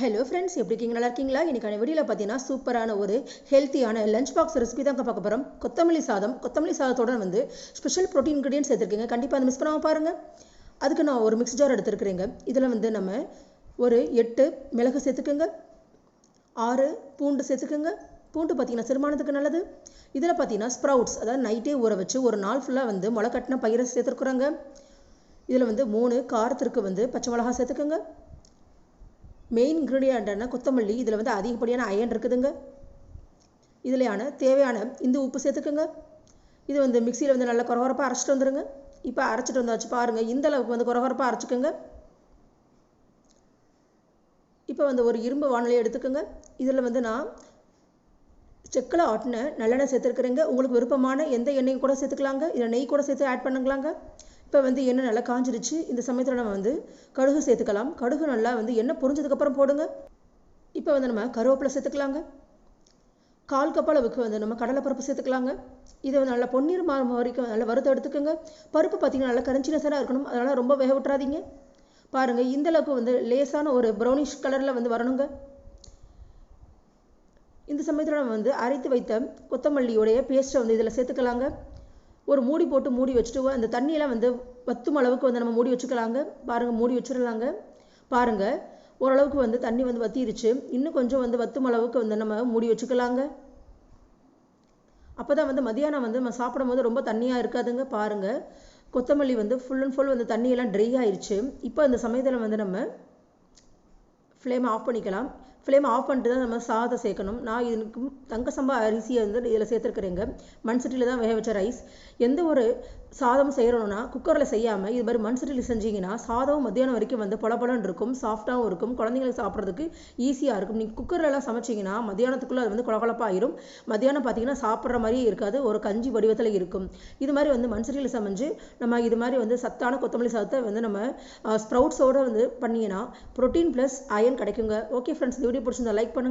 Hello friends, எப்படி இருக்கீங்க? நல்லா இருக்கீங்களா? இன்னைக்கான வீடியோவில் பார்த்தீங்கன்னா சூப்பரான ஒரு ஹெல்த்தியான லஞ்ச் பாக்ஸ் ரெசிபி தான் பார்க்க போகிறோம். கொத்தமல்லி சாதத்தோட வந்து ஸ்பெஷல் ப்ரோட்டீன் இன்க்ரீடியன்ஸ் எடுத்துருக்கீங்க. கண்டிப்பாக அதை மிஸ் பண்ணாமல் பாருங்கள். அதுக்கு நான் ஒரு மிக்ஸ் ஜார் எடுத்துருக்குறேங்க. இதில் வந்து நம்ம ஒரு 8 மிளகு சேர்த்துக்குங்க, 6 பூண்டு சேர்த்துக்குங்க. பூண்டு பார்த்தீங்கன்னா செரிமானத்துக்கு நல்லது. இதில் பார்த்தீங்கன்னா ஸ்ப்ரவுட்ஸ், அதாவது நைட்டே ஊற வச்சு ஒரு நாள் ஃபுல்லாக வந்து முளை கட்டின பயிரை சேர்த்துருக்குறாங்க. இதில் வந்து 3 காரத்திற்கு வந்து பச்சை மிளகா சேர்த்துக்குங்க. மெயின் இன்க்ரீடியண்ட்டான கொத்தமல்லி, இதில் வந்து அதிகப்படியான அயன் இருக்குதுங்க. இதில் தேவையான இந்த உப்பு சேர்த்துக்குங்க. இது வந்து மிக்சியில் வந்து நல்லா கொரகொரப்பாக அரைச்சிட்டு வந்துடுங்க. இப்போ அரைச்சிட்டு வந்தாச்சு பாருங்கள், இந்த அளவுக்கு வந்து கொரகொரப்பாக அரைச்சிக்கோங்க. இப்போ வந்து ஒரு இரும்பு வானொலி எடுத்துக்கோங்க. இதில் வந்து நான் செக்கில் ஆட்டின நல்லெண்ணெய் சேர்த்துருக்குறேங்க. உங்களுக்கு விருப்பமான எந்த எண்ணெயும் கூட சேர்த்துக்கலாங்க. இதில் நெய் கூட சேர்த்து ஆட் பண்ணுங்களாங்க. இப்போ வந்து எண்ணெய் நல்லா காஞ்சிருச்சு. இந்த சமயத்தில் நம்ம வந்து கடுகு சேர்த்துக்கலாம். கடுகு நல்லா வந்து எண்ணெய் பொரிஞ்சதுக்கப்புறம் போடுங்க. இப்போ வந்து நம்ம கருவேப்பிலை சேர்த்துக்கலாங்க. 1/4 கப் அளவுக்கு வந்து நம்ம கடலைப்பருப்பு சேர்த்துக்கலாங்க. இதை வந்து நல்லா பொன்னீர் மாறும் வரைக்கும் நல்லா வறுத்து எடுத்துக்கோங்க. பருப்பு பார்த்தீங்கன்னா நல்லா கரஞ்சினஸாக இருக்கணும், அதனால் ரொம்ப வேக விட்டுறாதீங்க. பாருங்கள், இந்தளவுக்கு வந்து லேசான ஒரு ப்ரௌனிஷ் கலரில் வந்து வரணுங்க. இந்த சமயத்தில் நம்ம வந்து அரைத்து வைத்த கொத்தமல்லியோடைய பேஸ்ட்டை வந்து இதில் சேர்த்துக்கலாங்க. ஒரு மூடி போட்டு மூடி வச்சுட்டு அந்த தண்ணியெல்லாம் வந்து வத்தும் அளவுக்கு வந்து நம்ம மூடி வச்சுக்கலாங்க. பாருங்கள், மூடி வச்சிடலாங்க. பாருங்கள், ஓரளவுக்கு வந்து தண்ணி வந்து வத்திருச்சு. இன்னும் கொஞ்சம் வந்து வத்தும் அளவுக்கு வந்து நம்ம மூடி வச்சுக்கலாங்க. அப்போ தான் வந்து மதியானம் வந்து நம்ம சாப்பிடும் போது ரொம்ப தண்ணியாக இருக்காதுங்க. பாருங்கள், கொத்தமல்லி வந்து ஃபுல் அண்ட் ஃபுல் வந்து தண்ணியெல்லாம் ட்ரை ஆயிடுச்சு. இப்போ இந்த சமயத்தில் வந்து நம்ம ஃப்ளேமை ஆஃப் பண்ணிக்கலாம். ஃப்ளேமை ஆஃப் பண்ணிட்டு தான் நம்ம சாதம் சேர்க்கணும். நான் இதுக்கு தங்க சம்பா அரிசியை வந்து இதில் சேர்த்துருக்குறேங்க. மண் சட்டியில் தான் வேக வச்ச ரைஸ். எந்த ஒரு சாதம் செய்கிறோன்னா குக்கரில் செய்யாமல் இது மாதிரி மண் சட்டியில் செஞ்சிங்கன்னா சாதம் மத்தியானம் வரைக்கும் வந்து பொலன்னு இருக்கும், சாஃப்டாகவும் இருக்கும், குழந்தைங்களுக்கு சாப்பிட்றதுக்கு ஈஸியாக இருக்கும். நீங்கள் குக்கர்லலாம் சமைச்சிங்கன்னா மத்தியானத்துக்குள்ளே அது வந்து கொலகொலப்பாயிரும். மத்தியானம் பார்த்தீங்கன்னா சாப்பிட்ற மாதிரியே இருக்காது, ஒரு கஞ்சி வடிவத்தில் இருக்கும். இது மாதிரி வந்து மண் சட்டியில் சமைச்சு நம்ம இது மாதிரி வந்து சத்தான கொத்தமல்லி சாதத்தை வந்து நம்ம ஸ்ப்ரவுட்ஸோடு வந்து பண்ணிங்கன்னா ப்ரோட்டீன் ப்ளஸ் அயன் கிடைக்குங்க. ஓகே ஃப்ரெண்ட்ஸ், இந்த வீடியோ பிடிச்சிருந்தா லைக் பண்ணுங்கள்.